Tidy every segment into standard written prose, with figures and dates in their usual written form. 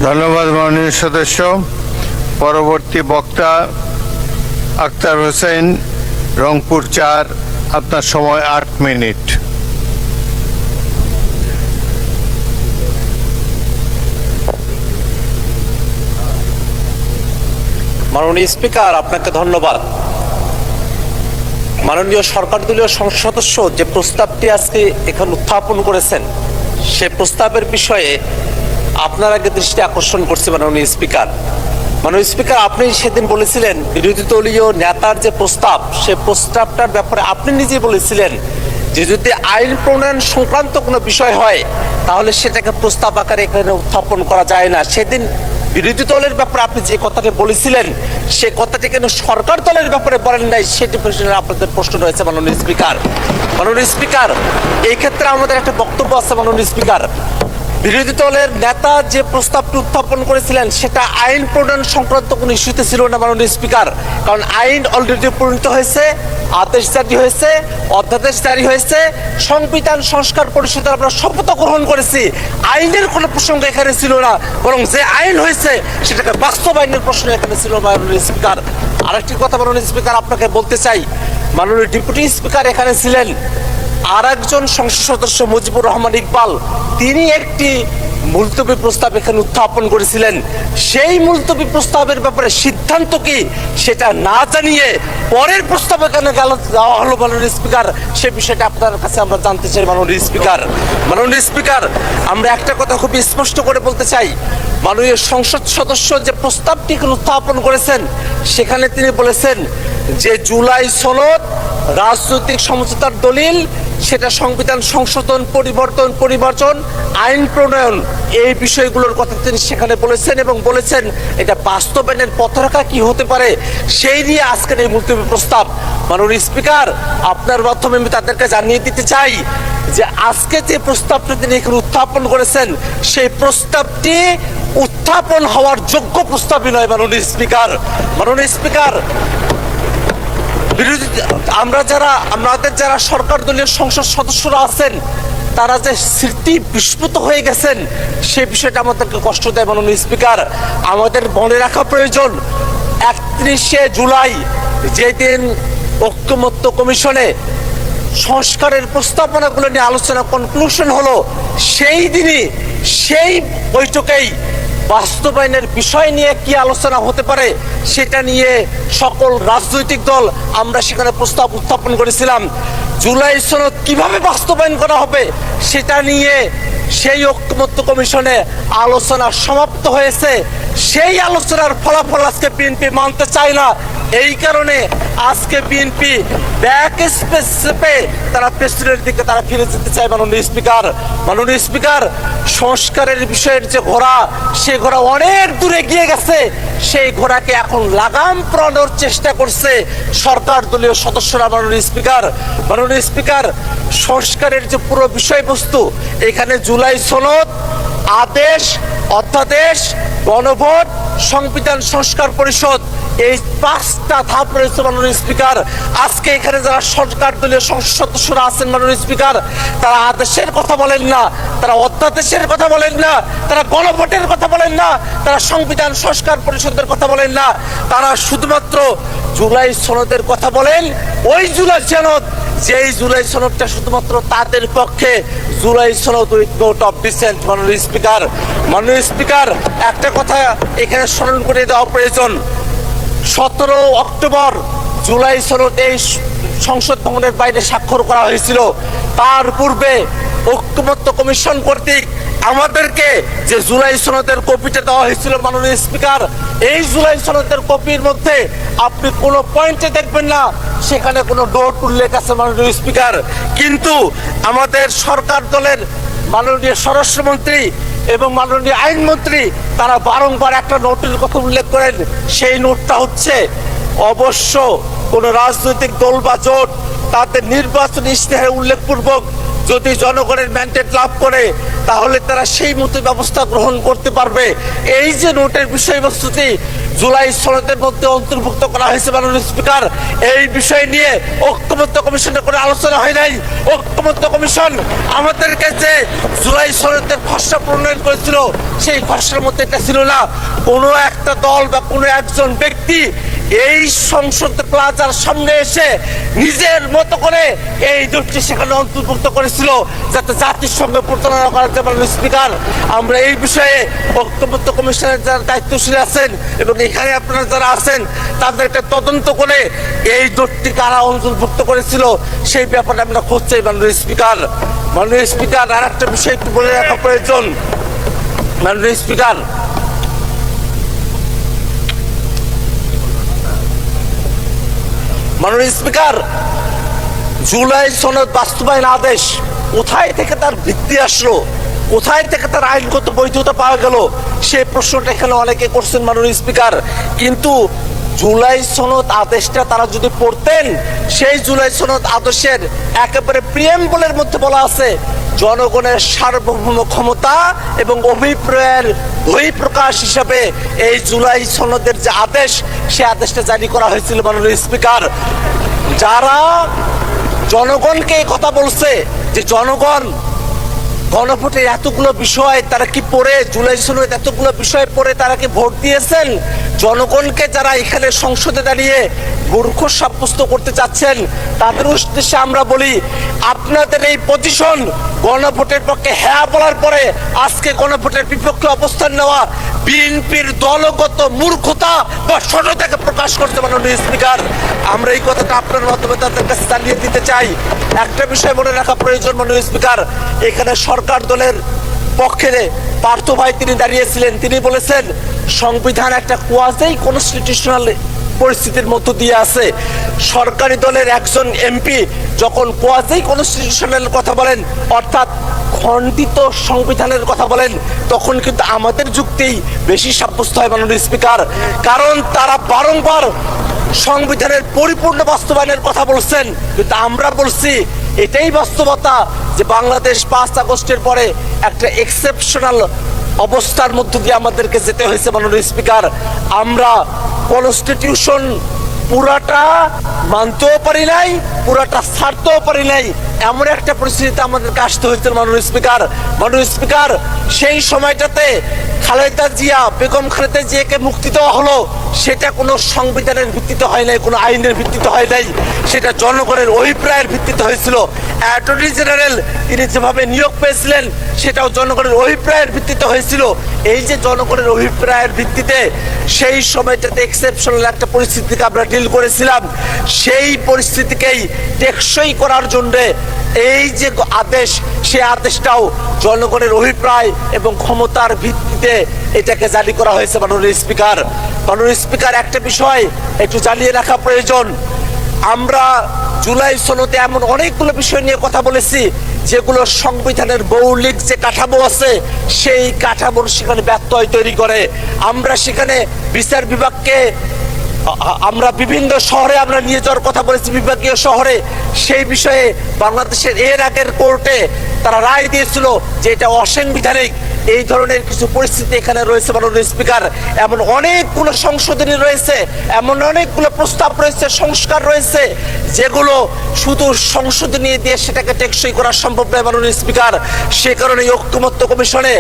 ধন্যবাদ মাননীয় সদস্য। পরবর্তী বক্তা আক্তার হোসেন, রংপুর ৪। আপনার সময় ৮ মিনিট। মাননীয় স্পিকার, আপনাকে ধন্যবাদ। মাননীয় সরকার দলীয় সংসদ সদস্য যে প্রস্তাবটি আজকে এখানে উত্থাপন করেছেন, সে প্রস্তাবের বিষয়ে আপনার আগে দৃষ্টি আকর্ষণ করছে। মাননীয় স্পিকার, আপনি সেদিন বলেছিলেন বিরোধী দলীয় নেতার যে প্রস্তাব, সে প্রস্তাবটার ব্যাপারে আপনি নিজে বলেছিলেন যে যদি আইন প্রণয়ন সংক্রান্ত কোনো বিষয় হয় তাহলে সেটাকে প্রস্তাব আকারে এখানে উত্থাপন করা যায় না। সেদিন বিরোধী দলের ব্যাপারে আপনি যে কথাটি বলেছিলেন, সে কথাটি কেন সরকার দলের ব্যাপারে বলেন নাই, সেটি প্রশ্নে আপনাদের প্রশ্ন রয়েছে। মাননীয় স্পিকার, এই ক্ষেত্রে আমাদের একটা বক্তব্য আছে। মাননীয় স্পিকার, বিরোধী দলের নেতা যে প্রস্তাবটি উত্থাপন করেছিলেন সেটা আইন প্রণয়ন সংক্রান্ত কোনো ইস্যুতে ছিল না। মাননীয় স্পিকার, কারণ আইন অলরেডি প্রণীত হয়েছে, আদেশ জারি হয়েছে, অধ্যাদেশ জারি হয়েছে, সংবিধান সংস্কার পরিষদের আমরা শপথ গ্রহণ করেছি। আইনের কোনো প্রসঙ্গ এখানে ছিল না, বরং যে আইন হয়েছে সেটাকে বাস্তবায়নের প্রশ্ন এখানে ছিল। মাননীয় স্পিকার, আরেকটি কথা মাননীয় স্পিকার আপনাকে বলতে চাই, মাননীয় ডেপুটি স্পিকার এখানে ছিলেন, আর একজন সংসদ সদস্য মুজিবুর রহমান ইকবাল, তিনি একটি মুলতবি প্রস্তাব এখানে উত্থাপন করেছিলেন। সেই মুলতবি প্রস্তাবের ব্যাপারে সিদ্ধান্ত কি সেটা না জানিয়ে পরের প্রস্তাব এখানে দেওয়া হলো। মাননীয় স্পিকার, সে বিষয়টা আপনার কাছে আমরা জানতে চাই। মাননীয় স্পিকার, আমরা একটা কথা খুবই স্পষ্ট করে বলতে চাই, মাননীয় সংসদ সদস্য যে প্রস্তাবটি এখানে উত্থাপন করেছেন সেখানে তিনি বলেছেন যে জুলাই সনদ রাজনৈতিক সমঝোতার দলিল, সেটা সংবিধান সংশোধন, পরিবর্তন, আইন প্রণয়ন, এই বিষয়গুলোর কথা তিনি সেখানে বলেছেন এবং বলেছেন এটা বাস্তবায়নের পথরেখা কি হতে পারে সেই নিয়ে আজকের এই মুলতবি প্রস্তাব। মাননীয় স্পিকার, আপনার মাধ্যমে আমি তাদেরকে জানিয়ে দিতে চাই যে আজকে যে প্রস্তাবটি তিনি এখানে উত্থাপন করেছেন সেই প্রস্তাবটি উত্থাপন হওয়ার যোগ্য প্রস্তাবই নয়। মাননীয় স্পিকার, আমাদের যারা সরকার দলীয় সংসদ সদস্যরা আছেন তারা যে স্মৃতি বিস্মৃত হয়ে গেছেন সেই বিষয়টা আমাদেরকে কষ্ট দেয়। মাননীয় স্পিকার, আমাদের মনে রাখা প্রয়োজন 31শে জুলাই যেদিন ঐকমত্য কমিশনে সংস্কারের প্রস্তাবনাগুলো নিয়ে আলোচনা কনক্লুশন হলো, সেই দিনই সেই বৈঠকেই বাস্তবায়নের বিষয় নিয়ে কি আলোচনা হতে পারে সেটা নিয়ে সকল রাজনৈতিক দল আমরা সেখানে প্রস্তাব উত্থাপন করেছিলাম। জুলাই সনদ কিভাবে বাস্তবায়ন করা হবে সেটা নিয়ে সেই ঐকমত্য কমিশনে আলোচনা সমাপ্ত হয়েছে। সেই আলোচনার ফলাফল আজকে বিএনপি মানতে চায় না। এই কারণে আজকে বিএনপি ব্যাক স্পেসে তারা প্রেসিডেন্টের দিকে তারা ফিরে যেতে চায়। মাননীয় স্পিকার, সংস্কারের বিষয়ের যে ঘোড়া, সে ঘোড়া অনেক দূরে গিয়ে গেছে। সেই ঘোড়াকে এখন লাগাম পরানোর চেষ্টা করছে সরকার দলীয় সদস্যরা। মাননীয় স্পিকার, সংস্কারের যে পুরো বিষয়বস্তু, এখানে জুলাই সনদ, আদেশ, অধ্যাদেশ, গণভোট, সংবিধান সংস্কার পরিষদ, এই 5টা ধাপ রয়েছে। মাননীয় স্পিকার, আজকে এখানে যারা সরকার দলীয় সংসদ সদস্যরা আছেন মাননীয় স্পিকার, তারা আদেশের কথা বলেন না, তারা অধ্যাদেশের কথা বলেন না, তারা গণভোটের কথা বলেন না, তারা সংবিধান সংস্কার পরিষদের কথা বলেন না, তারা শুধুমাত্র জুলাই সনদের কথা বলেন। ওই জুলাই সনদ, যেই জুলাই সনদটা শুধুমাত্র তাদের পক্ষে জুলাই সনদ উইথ নোট অফ ডিসেন্ট। মাননীয় স্পিকার, একটা কথা এখানে স্মরণ করে দেওয়া প্রয়োজন, 17 অক্টোবর জুলাই সনদ এই সংসদ ভবনের বাইরে স্বাক্ষর করা হয়েছিল। তার পূর্বে ঐকমত্য কমিশন কর্তৃক আমাদেরকে যে জুলাই সনদের কপিটা দেওয়া হয়েছিল মাননীয় স্পিকার, এই জুলাই সনদের কপির মধ্যে আপনি কোনো পয়েন্টে দেখবেন না সেখানে কোনো নোট উল্লেখ আছে মাননীয় স্পিকার। কিন্তু আমাদের সরকার দলের মাননীয় স্বরাষ্ট্রমন্ত্রী এবং মাননীয় আইনমন্ত্রী তারা বারংবার একটা নোটের কথা উল্লেখ করেন। সেই নোটটা হচ্ছে অবশ্য কোন রাজনৈতিক দল বা জোট তাদের নির্বাচনী ইশতেহারে উল্লেখপূর্বক যদি জনগণের ম্যান্ডেট লাভ করে তাহলে তারা সেই মতো ব্যবস্থা গ্রহণ করতে পারবে। এই যে নোটের বিষয়বস্তুটি জুলাই সনদের মধ্যে অন্তর্ভুক্ত করা হয়েছে মাননীয় স্পিকার। এই বিষয় নিয়ে ঐক্যমত্য কমিশনের কোনো আলোচনা হয় নাই। ঐক্যমত্য কমিশন আমাদেরকে যে জুলাই সনদের খসড়া প্রণয়ন করেছিল, সেই খসড়ার মধ্যে এটা ছিল না। কোনো একটা দল বা কোনো একজন ব্যক্তি এই সংসদ প্লাজার সামনে এসে নিজের মতো করে এই জোটটি সেখানে অন্তর্ভুক্ত করেছিল, যাতে জাতির সঙ্গে প্রতারণা করা যায়। মাননীয় স্পিকার, আমরা এই বিষয়ে ঐক্যমত্য কমিশনের যারা দায়িত্বশীল আছেন এবং এখানে আপনারা যারা আছেন তাদেরকে তদন্ত করে এই জোটটি কারা অন্তর্ভুক্ত করেছিল সেই ব্যাপারে আমরা খোঁজ চাই। মাননীয় স্পিকার, মাননীয় স্পিকার, আর একটা বিষয় একটু বলে রাখা প্রয়োজন। মাননীয় স্পিকার, মাননীয় স্পিকার, জুলাই সনদ বাস্তবায়ন আদেশ কোথায় থেকে তার ভিত্তি আসলো, কোথায় থেকে তার আইনগত বৈধতা পাওয়া গেল, সেই প্রশ্নটা এখানে অনেকে করছেন মাননীয় স্পিকার। কিন্তু জুলাই সনদ আদেশটা তারা যদি পড়তেন, সেই জুলাই সনদ আদেশের একেবারে প্রিয়েম্বলের মধ্যে বলা আছে জনগণের সার্বভৌম ক্ষমতা এবং অভিপ্রায়ের বহিঃপ্রকাশ হিসাবে এই জুলাই সনদের যে আদেশ, সে আদেশটা জারি করা হয়েছিল। মাননীয় স্পিকার, যারা জনগণকে এই কথা বলছে যে জনগণ গণভোটের এতগুলো বিষয় তারা কি পড়ে, জুলাই সনদ এতগুলো বিষয় পড়ে তারা কি ভোট দিয়েছেন? জনগণকে যারা এখানে সংসদে দাঁড়িয়ে মূর্খ সাব্যস্ত করতে চাচ্ছেন, তাদের উদ্দেশ্যে আমরা বলি, আপনাদের এই পজিশন গণভোটের পক্ষে হ্যাঁ বলার পরে আজকে গণভোটের বিপক্ষে অবস্থান নেওয়া বিএনপির দলগত মূর্খতা বা সততাকে প্রকাশ করতে। মাননীয় স্পিকার, আমরা এই কথাটা আপনার মাধ্যমে তাদের কাছে জানিয়ে দিতে চাই। একটা বিষয় মনে রাখা প্রয়োজন মাননীয় স্পিকার, এখানে সরকার দলের পক্ষে পার্থ ভাই তিনি দাঁড়িয়েছিলেন, তিনি বলেছেন সংবিধান একটা কোয়াজি কনস্টিটিউশনাল পরিস্থিতির মধ্য দিয়ে আছে। সরকারি দলের একজন এমপি যখন কোয়াজি কনস্টিটিউশনাল কথা বলেন, অর্থাৎ খণ্ডিত সংবিধানের কথা বলেন, তখন কিন্তু আমাদের যুক্তি বেশি সাব্যস্ত হয় মাননীয় স্পিকার। কারণ তারা বারংবার সংবিধানের পরিপূর্ণ বাস্তবায়নের কথা বলছেন, কিন্তু আমরা বলছি এটাই বাস্তবতা যে বাংলাদেশ 5 আগস্টের পরে একটা এক্সেপশনাল অবস্থার মধ্য দিয়ে আমাদেরকে যেতে হয়েছে। মাননীয় স্পিকার, আমরা কনস্টিটিউশন পুরাটা মানতেও পারি নাই, পুরাটা ছাড়তেও পারি নাই, এমন একটা পরিস্থিতিতে আমাদেরকে আসতে হয়েছিল। মাননীয় স্পিকার, মাননীয় স্পিকার, সেই সময়টাতে খালেদা জিয়া, বেগম খালেদা জিয়াকে মুক্তি দেওয়া হলো, সেটা কোনো সংবিধানের ভিত্তিতে হয় নাই, কোনো আইনের ভিত্তিতে হয় নাই, সেটা জনগণের অভিপ্রায়ের ভিত্তিতে হয়েছিল। অ্যাটর্নি জেনারেল তিনি যেভাবে নিয়োগ পেয়েছিলেন, সেটাও জনগণের অভিপ্রায়ের ভিত্তিতে হয়েছিল। এই যে জনগণের অভিপ্রায়ের ভিত্তিতে সেই সময়টাতে এক্সেপশনাল একটা পরিস্থিতিকে আমরা ডিল করেছিলাম, সেই পরিস্থিতিকেই টেকসই করার জন্য এই যে আদেশ, সে আদেশটাও জনগণের অভিপ্রায় এবং ক্ষমতার ভিত্তিতে এটাকে জারি করা হয়েছে। মাননীয় স্পিকার, মাননীয় স্পিকার, একটা বিষয় একটু জানিয়ে রাখা প্রয়োজন। আমরা জুলাই সনদে এমন অনেকগুলো বিষয় নিয়ে কথা বলেছি যেগুলো সংবিধানের মৌলিক যে কাঠামো আছে সেই কাঠামোর সেখানে ব্যত্যয় তৈরি করে। আমরা সেখানে বিচার বিভাগকে আমরা বিভিন্ন শহরে আমরা নিয়ে যাওয়ার কথা বলেছি, বিভাগীয় শহরে। সেই বিষয়ে বাংলাদেশের এর আগের কোর্টে তারা রায় দিয়েছিল যে এটা অসাংবিধানিক। এই ধরনের কিছু পরিস্থিতি এখানে রয়েছে মাননীয় স্পিকার। এমন অনেকগুলো সংশোধনী রয়েছে, এমন অনেকগুলো প্রস্তাব রয়েছে, সংস্কার রয়েছে, যেগুলো শুধু সংশোধনী দিয়ে সেটাকে টেকসই করা সম্ভব নয় মাননীয় স্পিকার। সে কারণে ঐক্যমত্য কমিশনে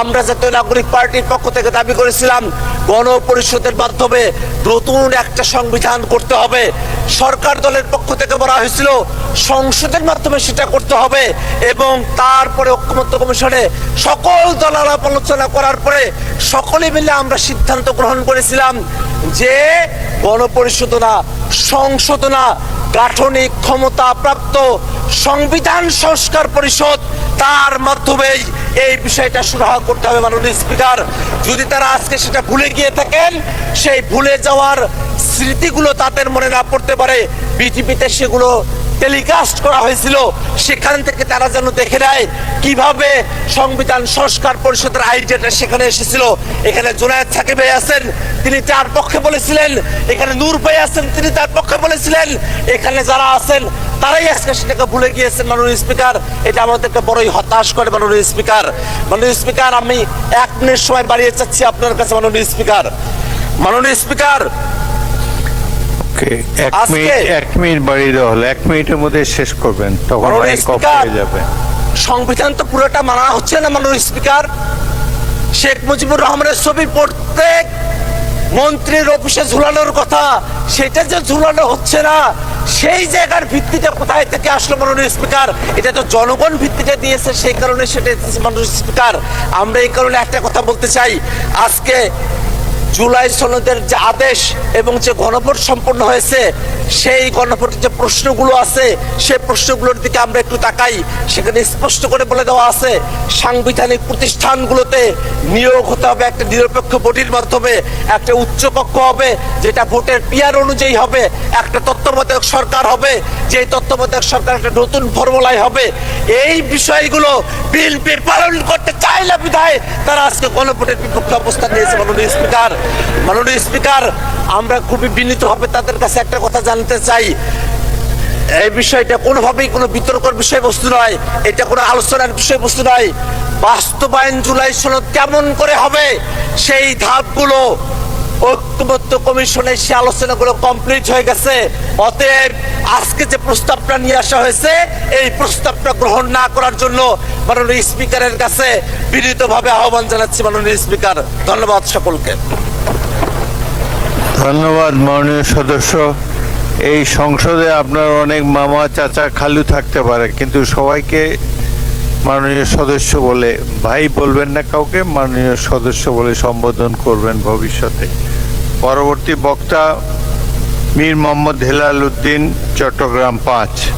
আমরা জাতীয় নাগরিক পার্টির পক্ষ থেকে দাবি করেছিলাম গণপরিষদের মাধ্যমে নতুন একটা সংবিধান করতে হবে। সরকার দলের পক্ষ থেকে বলা হয়েছিল সংসদের মাধ্যমে সেটা করতে হবে, এবং তারপরে ঐক্যমত্য কমিশনে সকল দল আলাপ আলোচনা করার পরে সকলে মিলে আমরা সিদ্ধান্ত গ্রহণ করেছিলাম যে গণপরিষদ সংশোধনা গাঠনিক ক্ষমতা প্রাপ্ত সংবিধান সংস্কার পরিষদ, তার মাধ্যমেই এই বিষয়টা সুরাহা করতে হবে মাননীয় স্পিকার। যদি তারা আজকে সেটা ভুলে গিয়ে থাকেন, সেই ভুলে যাওয়ার স্মৃতিগুলো তাদের মনে না পড়তে পারে, বিটিভিতে সেগুলো টেলিকাস্ট করা হয়েছিল, সেখান থেকে তারা যেন দেখে নেয় কিভাবে সংবিধান সংস্কার পরিষদের আইডিয়াটা সেখানে এসেছিল। এখানে জুনায়েদ সাকিব ভাই আছেন, তিনি তার পক্ষে বলেছিলেন, এখানে নূর ভাই আছেন, তিনি তার পক্ষে বলেছিলেন, এখানে যারা আছেন তারাই আজকে সেটাকে ভুলে গিয়েছেন মাননীয় স্পিকার। এটা আমাদেরকে বড়ই হতাশ করে মাননীয় স্পিকার। মাননীয় স্পিকার, আমি 1 মিনিট সময় বাড়িয়ে চাচ্ছি আপনার কাছে মাননীয় স্পিকার। মাননীয় স্পিকার, ওকে, আজকে- 1 মিনিট বাড়িয়ে দেওয়া হলো, 1 মিনিটের মধ্যে শেষ করবেন, তখন মাননীয় মাইক অফ স্পিকার, হয়ে যাবে। সংবিধান তো পুরোটা মানা হচ্ছে না মাননীয় স্পিকার। শেখ মুজিবুর রহমানের ছবি প্রত্যেক মন্ত্রীর অফিসে ঝুলানোর কথা, সেটা যে ঝুলানো হচ্ছে না, সেই জায়গার ভিত্তিতে কোথায় থেকে আসলো মাননীয় স্পিকার? এটা তো জনগণ ভিত্তিতে দিয়েছে, সেই কারণে সেটা এসেছে মাননীয় স্পিকার। আমরা এই কারণে একটা কথা বলতে চাই, আজকে জুলাই সনদের যে আদেশ এবং যে গণভোট সম্পন্ন হয়েছে, সেই গণভোটের যে প্রশ্নগুলো আছে, সেই প্রশ্নগুলোর দিকে আমরা একটু তাকাই। সেখানে স্পষ্ট করে বলে দেওয়া আছে, সাংবিধানিক প্রতিষ্ঠানগুলোতে নিয়োগ হতে হবে একটা নিরপেক্ষ বডির মাধ্যমে, একটা উচ্চকক্ষ হবে যেটা ভোটের পিয়ার অনুযায়ী হবে, একটা তত্ত্বাবধায়ক সরকার হবে, যে তত্ত্বাবধায়ক সরকার একটা নতুন ফর্মুলায় হবে। এই বিষয়গুলো বিএনপি পালন করতে চায় না বিধায় তারা আজকে গণভোটের বিপক্ষে অবস্থান নিয়েছে মাননীয় স্পিকার। মাননীয় স্পিকার, আমরা খুবই বিনীতভাবে তাদের কাছে একটা কথা জানতে চাই, এই বিষয়টা কোনোভাবেই কোনো বিতর্কের বিষয়বস্তু নয়, এটা কোনো আলোচনার বিষয়বস্তু নয়। বাস্তবায়ন জুলাই সনদ কেমন করে হবে, সেই ধাপগুলো ঐক্যবদ্ধ কমিশনের সে আলোচনাগুলো কমপ্লিট হয়ে গেছে। অতএব আজকে যে প্রস্তাবটা নিয়ে আসা হয়েছে, এই প্রস্তাবটা গ্রহণ না করার জন্য মাননীয় স্পিকারের কাছে বিনীতভাবে আহ্বান জানাচ্ছি মাননীয় স্পিকার। ধন্যবাদ সকলকে। ধন্যবাদ মাননীয় সদস্য। এই সংসদে আপনার অনেক মামা, চাচা, খালু থাকতে পারে, কিন্তু সবাইকে মাননীয় সদস্য বলে, ভাই বলবেন না কাউকে, মাননীয় সদস্য বলে সম্বোধন করবেন ভবিষ্যতে। পরবর্তী বক্তা মীর মোহাম্মদ হেলাল উদ্দিন, চট্টগ্রাম 5।